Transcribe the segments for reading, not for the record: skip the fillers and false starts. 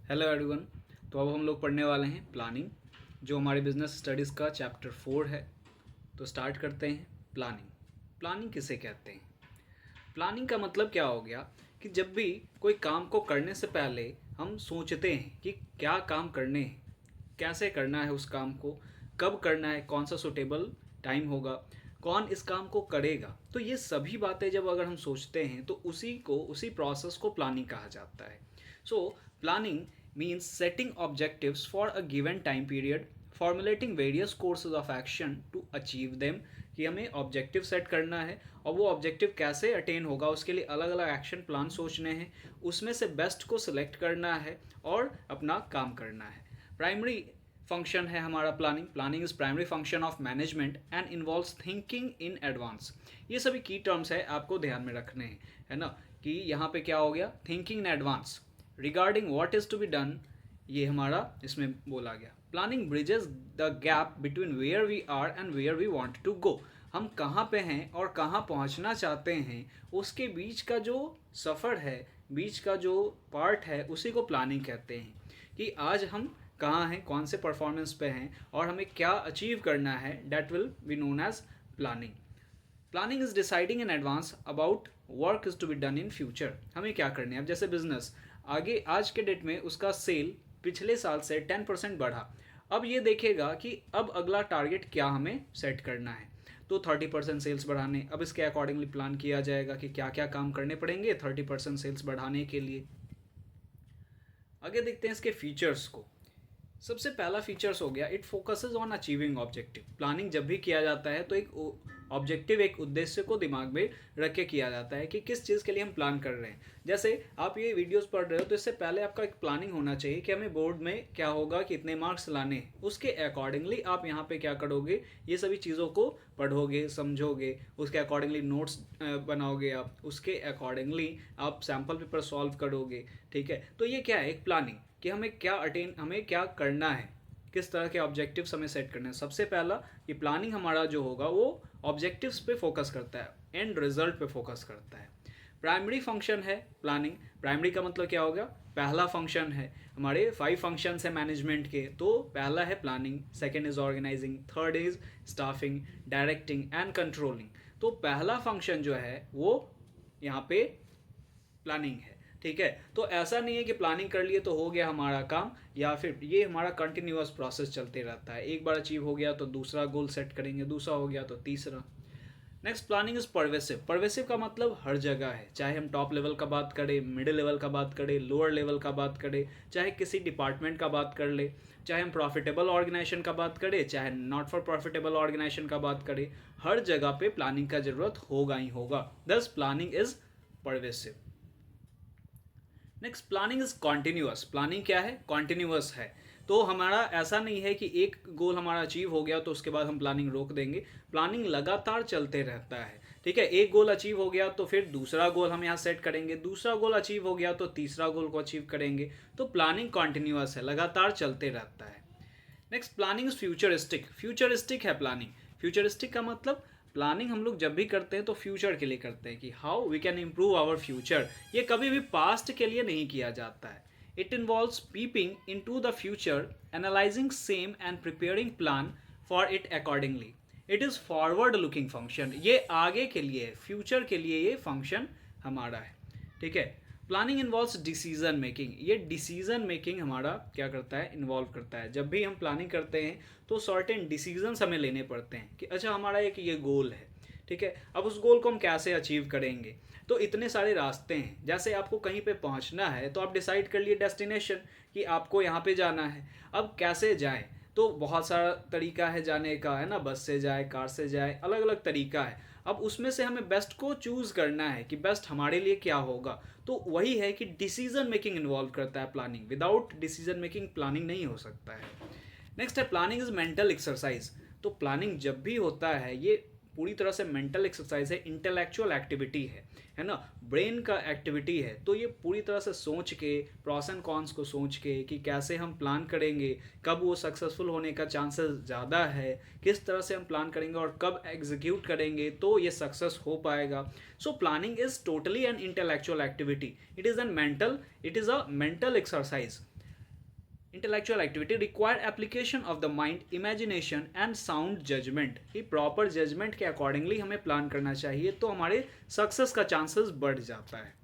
Hello everyone. तो अब हम लोग पढ़ने वाले हैं प्लानिंग, जो हमारे बिजनेस स्टडीज़ का चैप्टर 4 है। तो स्टार्ट करते हैं। प्लानिंग प्लानिंग किसे कहते हैं? प्लानिंग का मतलब क्या हो गया कि जब भी कोई काम को करने से पहले हम सोचते हैं कि क्या काम करने हैं, कैसे करना है उस काम को, कब करना है, कौन सा सुटेबल टाइम होगा, कौन इस काम को करेगा। तो ये सभी बातें जब अगर हम सोचते हैं तो उसी प्रोसेस को प्लानिंग कहा जाता है। So planning means setting objectives for a given time period, formulating various courses of action to achieve them। कि हमें ऑब्जेक्टिव सेट करना है और वो ऑब्जेक्टिव कैसे अटेन होगा उसके लिए अलग अलग एक्शन प्लान सोचने हैं, उसमें से बेस्ट को सिलेक्ट करना है और अपना काम करना है। प्राइमरी फंक्शन है हमारा planning. Planning is primary function of management and involves thinking in advance. ये सभी की टर्म्स है, आपको ध्यान में रखने हैं, है ना। कि यहाँ पे क्या हो गया, thinking in advance regarding what is to be done, ये हमारा इसमें बोला गया। Planning bridges the gap between where we are and where we want to go. हम कहाँ पे हैं और कहाँ पहुँचना चाहते हैं, उसके बीच का जो सफ़र है, बीच का जो पार्ट है, उसी को प्लानिंग कहते हैं। कि आज हम कहाँ हैं, कौन से परफॉर्मेंस पे हैं और हमें क्या अचीव करना है, that will be known as planning. Planning is deciding in advance about work is to be done in future. हमें क्या करना है। अब जैसे बिजनेस आगे आज के डेट में उसका सेल पिछले साल से 10% बढ़ा। अब ये देखेगा कि अब अगला टारगेट क्या हमें सेट करना है। तो 30% सेल्स बढ़ाने, अब इसके अकॉर्डिंगली प्लान किया जाएगा कि क्या क्या काम करने पड़ेंगे 30% सेल्स बढ़ाने के लिए। आगे देखते हैं इसके फीचर्स को। सबसे पहला फीचर्स हो गया, it focuses on achieving objective. Planning जब भी किया जाता है तो एक ऑब्जेक्टिव, एक उद्देश्य को दिमाग में रख के किया जाता है कि किस चीज़ के लिए हम प्लान कर रहे हैं। जैसे आप ये वीडियोस पढ़ रहे हो तो इससे पहले आपका एक प्लानिंग होना चाहिए कि हमें बोर्ड में क्या होगा, कितने मार्क्स लाने हैं। उसके अकॉर्डिंगली आप यहाँ पे क्या करोगे, ये सभी चीज़ों को पढ़ोगे, समझोगे, उसके अकॉर्डिंगली नोट्स बनाओगे, आप उसके अकॉर्डिंगली आप सैम्पल पेपर सॉल्व करोगे। ठीक है, तो ये क्या है, एक प्लानिंग कि हमें क्या करना है, किस तरह के ऑब्जेक्टिव्स हमें सेट करने हैं। सबसे पहला कि प्लानिंग हमारा जो होगा वो ऑब्जेक्टिव्स पे फोकस करता है, एंड रिजल्ट पे फोकस करता है। प्राइमरी फंक्शन है प्लानिंग। प्राइमरी का मतलब क्या होगा, पहला फंक्शन है। हमारे 5 फंक्शंस है मैनेजमेंट के, तो पहला है planning, second is organising, third is staffing, directing and controlling. तो पहला फंक्शन जो है वो यहाँ पे प्लानिंग है। ठीक है, तो ऐसा नहीं है कि प्लानिंग कर लिए तो हो गया हमारा काम, या फिर ये हमारा कंटिन्यूअस प्रोसेस चलते रहता है। एक बार अचीव हो गया तो दूसरा गोल सेट करेंगे, दूसरा हो गया तो तीसरा। Next, planning is pervasive. Pervasive का मतलब हर जगह है, चाहे हम टॉप लेवल का बात करें, मिडिल लेवल का बात करें, लोअर लेवल का बात करें, चाहे किसी डिपार्टमेंट का बात कर ले, चाहे हम प्रॉफिटेबल ऑर्गेनाइजेशन का बात करें, चाहे नॉट फॉर प्रॉफिटेबल ऑर्गेनाइजेशन का बात करें, हर जगह पे प्लानिंग का जरूरत होगा ही होगा। दस planning is pervasive. Next, planning is continuous. Planning क्या है, कॉन्टिन्यूअस है। तो हमारा ऐसा नहीं है कि एक गोल हमारा अचीव हो गया तो उसके बाद हम प्लानिंग रोक देंगे। प्लानिंग लगातार चलते रहता है। ठीक है, एक गोल अचीव हो गया तो फिर दूसरा गोल हम यहाँ सेट करेंगे, दूसरा गोल अचीव हो गया तो तीसरा गोल को अचीव करेंगे। तो प्लानिंग कॉन्टिन्यूअस है, लगातार चलते रहता है। Next, planning is futuristic. Futuristic है प्लानिंग। फ्यूचरिस्टिक का मतलब प्लानिंग हम लोग जब भी करते हैं तो फ्यूचर के लिए करते हैं कि how we can improve our future. ये कभी भी पास्ट के लिए नहीं किया जाता है। It involves peeping into the future, analysing same and preparing plan for it accordingly. It is forward looking function. ये आगे के लिए है, फ्यूचर के लिए ये फंक्शन हमारा है। ठीक है, प्लानिंग इन्वॉल्व्स डिसीजन मेकिंग। ये डिसीजन मेकिंग हमारा क्या करता है, इन्वॉल्व करता है। जब भी हम प्लानिंग करते हैं तो सर्टेन डिसीजंस हमें लेने पड़ते हैं कि अच्छा हमारा एक ये गोल है। ठीक है, अब उस गोल को हम कैसे अचीव करेंगे। तो इतने सारे रास्ते हैं। जैसे आपको कहीं पे पहुंचना है तो आप डिसाइड कर लिए डेस्टिनेशन कि आपको यहाँ पे जाना है। अब कैसे जाएं, तो बहुत सारा तरीका है जाने का, है ना। बस से जाए, कार से जाए, अलग अलग तरीका है। अब उसमें से हमें बेस्ट को चूज़ करना है कि बेस्ट हमारे लिए क्या होगा। तो वही है कि डिसीजन मेकिंग इन्वॉल्व करता है planning. Without decision making planning नहीं हो सकता है। नेक्स्ट है, प्लानिंग इज मेंटल एक्सरसाइज। तो प्लानिंग जब भी होता है ये पूरी तरह से मेंटल एक्सरसाइज है, इंटेलेक्चुअल एक्टिविटी है ना, ब्रेन का एक्टिविटी है। तो ये पूरी तरह से सोच के, प्रॉस एंड कॉन्स को सोच के कि कैसे हम प्लान करेंगे, कब वो सक्सेसफुल होने का चांसेस ज़्यादा है, किस तरह से हम प्लान करेंगे और कब एग्जीक्यूट करेंगे तो ये सक्सेस हो पाएगा। So planning is totally an intellectual activity. It is a mental exercise. Intellectual activity require application of the mind, imagination and sound judgement, कि प्रॉपर जजमेंट के अकॉर्डिंगली हमें प्लान करना चाहिए तो हमारे सक्सेस का चांसेस बढ़ जाता है।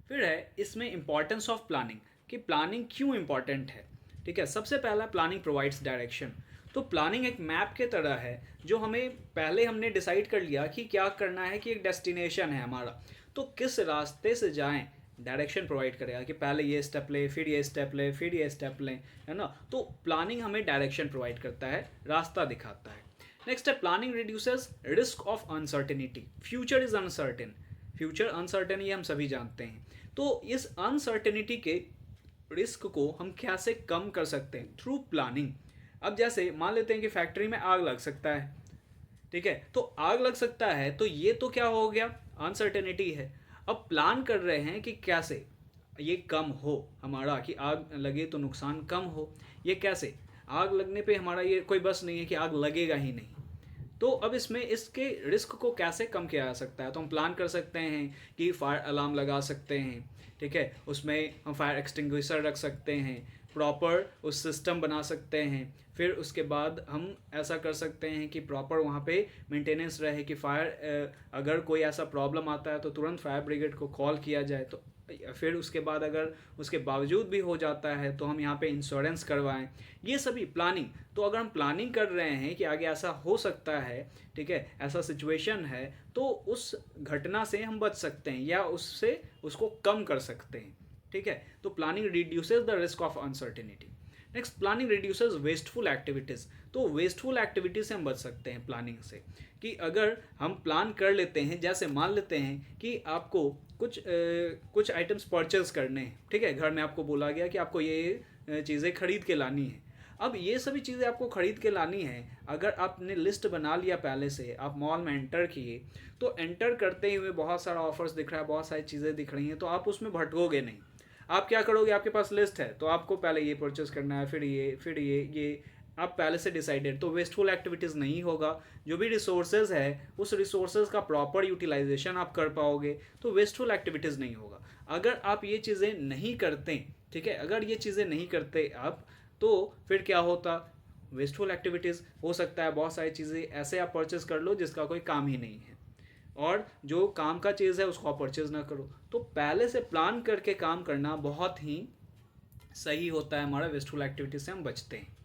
फिर है इसमें इंपॉर्टेंस ऑफ प्लानिंग, कि प्लानिंग क्यों इंपॉर्टेंट है। ठीक है, सबसे पहला प्लानिंग प्रोवाइड्स डायरेक्शन। तो प्लानिंग एक मैप के तरह है जो हमें पहले हमने डिसाइड कर लिया कि क्या करना है, कि एक डेस्टिनेशन है हमारा, तो किस रास्ते से जाएं, डायरेक्शन प्रोवाइड करेगा कि पहले ये स्टेप ले, फिर ये स्टेप ले, फिर ये स्टेप लें, है ना। तो प्लानिंग हमें डायरेक्शन प्रोवाइड करता है, रास्ता दिखाता है। नेक्स्ट है planning reduces risk of uncertainty. Future is uncertain, future uncertain ये हम सभी जानते हैं। तो इस अनसर्टेनिटी के रिस्क को हम कैसे कम कर सकते हैं, थ्रू प्लानिंग। अब जैसे मान लेते हैं कि फैक्ट्री में आग लग सकता है, ठीक है, तो आग लग सकता है तो ये तो क्या हो गया, अनसर्टेनिटी है। अब प्लान कर रहे हैं कि कैसे ये कम हो हमारा, कि आग लगे तो नुकसान कम हो। ये कैसे, आग लगने पे हमारा ये कोई बस नहीं है कि आग लगेगा ही नहीं, तो अब इसमें इसके रिस्क को कैसे कम किया जा सकता है। तो हम प्लान कर सकते हैं कि फायर अलार्म लगा सकते हैं, ठीक है, उसमें हम फायर एक्सटिंग्विशर रख सकते हैं, प्रॉपर उस सिस्टम बना सकते हैं। फिर उसके बाद हम ऐसा कर सकते हैं कि प्रॉपर वहाँ पे मेंटेनेंस रहे, कि फायर अगर कोई ऐसा प्रॉब्लम आता है तो तुरंत फायर ब्रिगेड को कॉल किया जाए। तो फिर उसके बाद अगर उसके बावजूद भी हो जाता है तो हम यहाँ पे इंश्योरेंस करवाएं। ये सभी प्लानिंग। तो अगर हम प्लानिंग कर रहे हैं कि आगे ऐसा हो सकता है, ठीक है, ऐसा सिचुएशन है, तो उस घटना से हम बच सकते हैं या उससे उसको कम कर सकते हैं। ठीक है, तो planning reduces the risk of uncertainty. Next, planning reduces wasteful activities. तो वेस्टफुल एक्टिविटीज से हम बच सकते हैं प्लानिंग से, कि अगर हम प्लान कर लेते हैं, जैसे मान लेते हैं कि आपको कुछ आइटम्स परचेज करने हैं, ठीक है, घर में आपको बोला गया कि आपको ये चीज़ें खरीद के लानी है। अब ये सभी चीज़ें आपको खरीद के लानी है, अगर आपने लिस्ट बना लिया पहले से, आप मॉल में एंटर किए, तो एंटर करते हुए बहुत सारा ऑफर्स दिख रहा है, बहुत सारी चीज़ें दिख रही हैं, तो आप उसमें भटकोगे नहीं। आप क्या करोगे, आपके पास लिस्ट है तो आपको पहले ये परचेस करना है, फिर ये आप पहले से डिसाइडेड। तो वेस्टफुल एक्टिविटीज़ नहीं होगा, जो भी रिसोर्सेज है उस रिसोर्सेज का प्रॉपर यूटिलाइजेशन आप कर पाओगे, तो वेस्टफुल एक्टिविटीज़ नहीं होगा। अगर आप ये चीज़ें नहीं करते, ठीक है, अगर ये चीज़ें नहीं करते आप, तो फिर क्या होता, वेस्टफुल एक्टिविटीज़ हो सकता है, बहुत सारी चीज़ें ऐसे आप परचेज कर लो जिसका कोई काम ही नहीं है, और जो काम का चीज़ है उसको आप परचेज ना करो। तो पहले से प्लान करके काम करना बहुत ही सही होता है, हमारा वेस्टफुल एक्टिविटी से हम बचते हैं।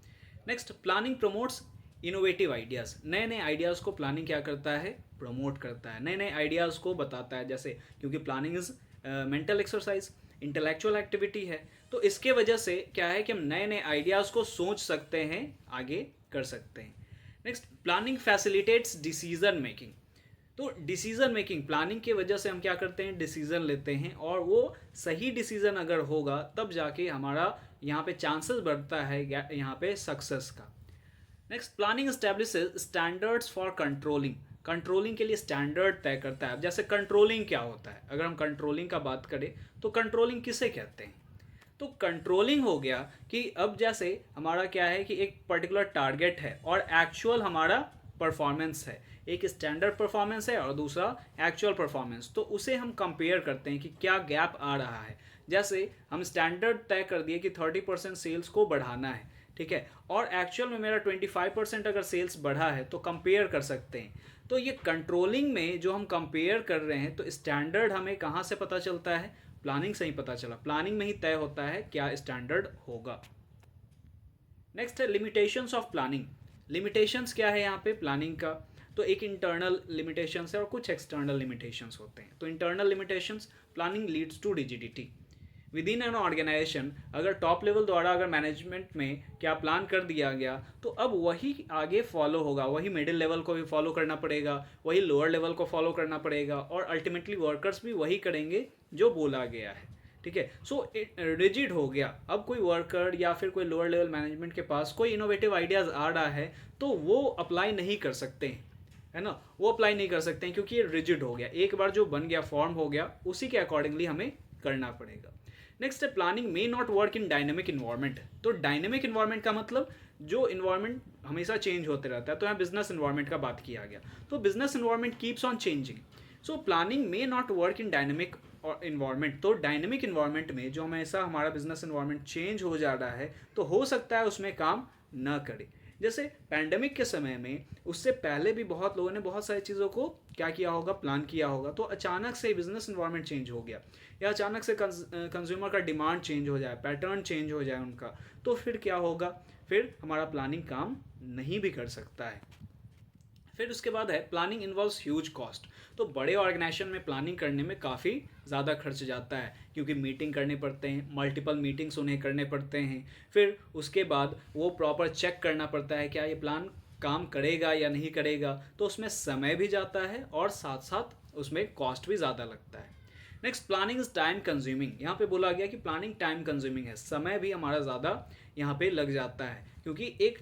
Next, planning promotes innovative ideas. नए नए आइडियाज़ को प्लानिंग क्या करता है, प्रमोट करता है, नए नए आइडियाज़ को बताता है। जैसे क्योंकि planning is mental exercise, intellectual activity है, तो इसके वजह से क्या है कि हम नए नए आइडियाज़ को सोच सकते हैं, आगे कर सकते हैं। Next, planning facilitates decision making. तो डिसीज़न मेकिंग, प्लानिंग की वजह से हम क्या करते हैं, डिसीज़न लेते हैं, और वो सही डिसीज़न अगर होगा तब जाके हमारा यहाँ पे चांसेस बढ़ता है यहाँ पे सक्सेस का। Next, planning establishes standards for controlling. Controlling के लिए स्टैंडर्ड तय करता है। जैसे कंट्रोलिंग क्या होता है, अगर हम कंट्रोलिंग का बात करें तो कंट्रोलिंग किसे कहते हैं, तो कंट्रोलिंग हो गया कि अब जैसे हमारा क्या है कि एक पर्टिकुलर टारगेट है और एक्चुअल हमारा परफॉर्मेंस है, एक स्टैंडर्ड परफॉर्मेंस है और दूसरा एक्चुअल परफॉर्मेंस, तो उसे हम कंपेयर करते हैं कि क्या गैप आ रहा है। जैसे हम स्टैंडर्ड तय कर दिए कि 30% सेल्स को बढ़ाना है, ठीक है, और एक्चुअल में मेरा 25% अगर सेल्स बढ़ा है, तो कंपेयर कर सकते हैं। तो ये कंट्रोलिंग में जो हम कंपेयर कर रहे हैं, तो स्टैंडर्ड हमें कहाँ से पता चलता है, प्लानिंग से ही पता चला, प्लानिंग में ही तय होता है क्या स्टैंडर्ड होगा। नेक्स्ट है लिमिटेशंस ऑफ प्लानिंग। लिमिटेशंस क्या है यहाँ पे प्लानिंग का, तो एक इंटरनल लिमिटेशंस है और कुछ एक्सटर्नल लिमिटेशंस होते हैं। तो internal limitations, planning leads to rigidity within an organisation. अगर टॉप लेवल द्वारा अगर मैनेजमेंट में क्या प्लान कर दिया गया, तो अब वही आगे फॉलो होगा, वही मिडिल लेवल को भी फॉलो करना पड़ेगा, वही लोअर लेवल को फॉलो करना पड़ेगा, और अल्टीमेटली वर्कर्स भी वही करेंगे जो बोला गया है, ठीक है। सो रिजिड हो गया। अब कोई वर्कर या फिर कोई लोअर लेवल मैनेजमेंट के पास कोई इनोवेटिव आइडियाज़ आ रहा है, तो वो अप्लाई नहीं कर सकते हैं, है ना, वो अप्लाई नहीं कर सकते हैं क्योंकि ये रिजिड हो गया। एक बार जो बन गया, फॉर्म हो गया, उसी के अकॉर्डिंगली हमें करना पड़ेगा। नेक्स्ट है planning may not work in dynamic environment. तो डायनेमिक इन्वायरमेंट का मतलब जो इन्वायरमेंट हमेशा चेंज होते रहता है। तो यहाँ बिजनेस इन्वायरमेंट का बात किया गया, तो business environment keeps on changing, so planning may not work in dynamic environment, तो डायनेमिक इन्वायरमेंट में जो हमेशा हमारा बिजनेस इन्वायरमेंट चेंज हो जा रहा है तो हो सकता है उसमें काम ना करे। जैसे पैंडमिक के समय में, उससे पहले भी बहुत लोगों ने बहुत सारी चीज़ों को क्या किया होगा, प्लान किया होगा, तो अचानक से बिजनेस इन्वायरमेंट चेंज हो गया या अचानक से कंज्यूमर का डिमांड चेंज हो जाए, पैटर्न चेंज हो जाए उनका, तो फिर क्या होगा, फिर हमारा प्लानिंग काम नहीं भी कर सकता है। फिर उसके बाद है प्लानिंग इन्वॉल्व्स ह्यूज कॉस्ट। तो बड़े ऑर्गेनाइजेशन में प्लानिंग करने में काफ़ी ज़्यादा खर्च जाता है, क्योंकि मीटिंग करने पड़ते हैं, मल्टीपल मीटिंग्स उन्हें करने पड़ते हैं, फिर उसके बाद वो प्रॉपर चेक करना पड़ता है क्या ये प्लान काम करेगा या नहीं करेगा, तो उसमें समय भी जाता है और साथ साथ उसमें कॉस्ट भी ज़्यादा लगता है। Next, planning is time consuming. यहाँ पे बोला गया कि प्लानिंग टाइम कंज्यूमिंग है, समय भी हमारा ज़्यादा यहाँ पे लग जाता है, क्योंकि एक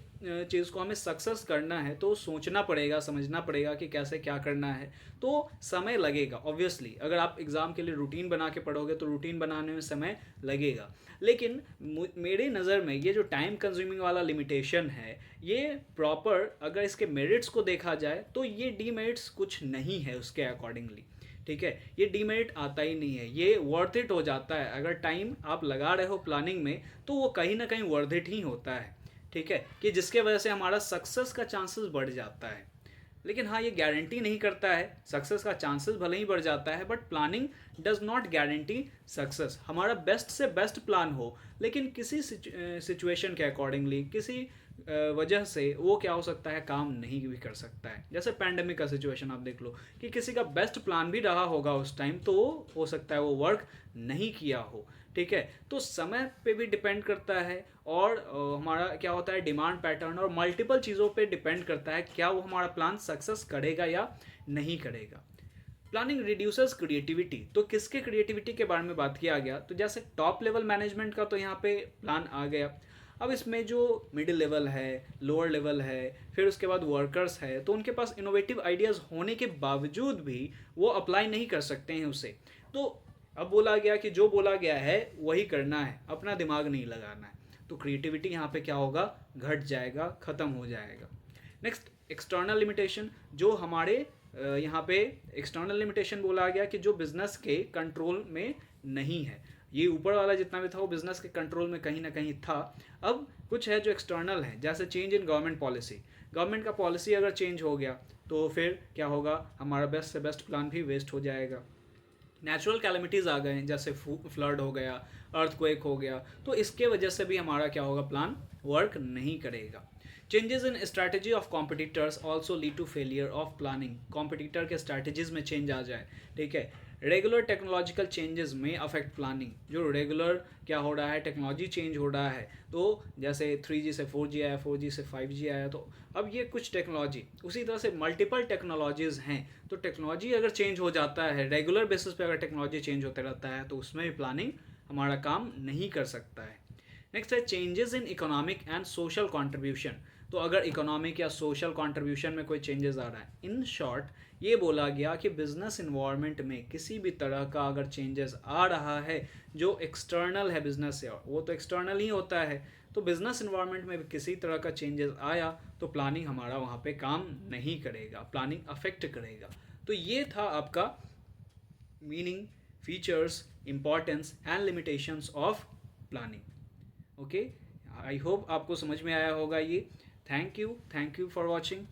चीज़ को हमें सक्सेस करना है तो सोचना पड़ेगा, समझना पड़ेगा कि कैसे क्या करना है, तो समय लगेगा ऑब्वियसली। अगर आप एग्ज़ाम के लिए रूटीन बना के पढ़ोगे तो रूटीन बनाने में समय लगेगा, लेकिन मेरे नज़र में ये जो टाइम कंज्यूमिंग वाला लिमिटेशन है, ये प्रॉपर अगर इसके मेरिट्स को देखा जाए तो ये डीमेरिट्स कुछ नहीं है उसके अकॉर्डिंगली, ठीक है, ये डीमेरिट आता ही नहीं है, ये वर्थ इट हो जाता है। अगर टाइम आप लगा रहे हो प्लानिंग में तो वो कहीं ना कहीं वर्थ इट ही होता है, ठीक है, कि जिसके वजह से हमारा सक्सेस का चांसेस बढ़ जाता है। लेकिन हाँ, ये गारंटी नहीं करता है, सक्सेस का चांसेस भले ही बढ़ जाता है, but planning does not guarantee success. हमारा बेस्ट से बेस्ट प्लान हो, लेकिन किसी सिचुएशन के अकॉर्डिंगली, किसी वजह से वो क्या हो सकता है, काम नहीं भी कर सकता है। जैसे पैंडमिक का सिचुएशन आप देख लो कि किसी का बेस्ट प्लान भी रहा होगा उस टाइम, तो हो सकता है वो वर्क नहीं किया हो, ठीक है। तो समय पे भी डिपेंड करता है, और हमारा क्या होता है, डिमांड पैटर्न और मल्टीपल चीज़ों पे डिपेंड करता है क्या वो हमारा प्लान सक्सेस करेगा या नहीं करेगा। Planning reduces creativity. तो किसके क्रिएटिविटी के बारे में बात किया गया, तो जैसे टॉप लेवल मैनेजमेंट का तो यहाँ पे प्लान आ गया। अब इसमें जो मिडिल लेवल है, लोअर लेवल है, फिर उसके बाद वर्कर्स है, तो उनके पास इनोवेटिव आइडियाज़ होने के बावजूद भी वो अप्लाई नहीं कर सकते हैं उसे। तो अब बोला गया कि जो बोला गया है वही करना है, अपना दिमाग नहीं लगाना है, तो क्रिएटिविटी यहाँ पे क्या होगा, घट जाएगा, ख़त्म हो जाएगा। Next, external limitation. जो हमारे यहाँ पे एक्सटर्नल लिमिटेशन बोला गया कि जो बिजनेस के कंट्रोल में नहीं है। ये ऊपर वाला जितना भी था वो बिजनेस के कंट्रोल में कहीं ना कहीं था। अब कुछ है जो एक्सटर्नल है, जैसे change in government policy. Government का पॉलिसी अगर चेंज हो गया तो फिर क्या होगा, हमारा बेस्ट से बेस्ट प्लान भी वेस्ट हो जाएगा। नेचुरल कैलमिटीज़ आ गए हैं, जैसे फ्लड हो गया, अर्थक्वेक हो गया, तो इसके वजह से भी हमारा क्या होगा, प्लान वर्क नहीं करेगा। Changes in strategy of competitors also lead to failure of planning. Competitor के स्ट्रैटेजीज में चेंज आ जाए, ठीक है। रेगुलर टेक्नोलॉजिकल चेंजेस में अफेक्ट प्लानिंग। जो रेगुलर क्या हो रहा है, टेक्नोलॉजी चेंज हो रहा है, तो जैसे 3G से 4G आया, 4G से 5G आया, तो अब ये कुछ टेक्नोलॉजी, उसी तरह से मल्टीपल टेक्नोलॉजीज़ हैं, तो टेक्नोलॉजी अगर चेंज हो जाता है, रेगुलर बेसिस पे अगर टेक्नोलॉजी चेंज होता रहता है, तो उसमें भी प्लानिंग हमारा काम नहीं कर सकता है। नेक्स्ट है changes in economic and social contribution. तो अगर इकोनॉमिक या सोशल कॉन्ट्रीब्यूशन में कोई चेंजेस आ रहा है, इन शॉर्ट ये बोला गया कि बिजनेस इन्वायरमेंट में किसी भी तरह का अगर चेंजेस आ रहा है जो एक्सटर्नल है बिजनेस से, वो तो एक्सटर्नल ही होता है, तो बिजनेस इन्वायरमेंट में भी किसी तरह का चेंजेस आया तो प्लानिंग हमारा वहाँ पे काम नहीं करेगा, प्लानिंग अफेक्ट करेगा। तो ये था आपका meaning, features, importance and limitations of planning. Okay, I hope आपको समझ में आया होगा ये। Thank you for watching.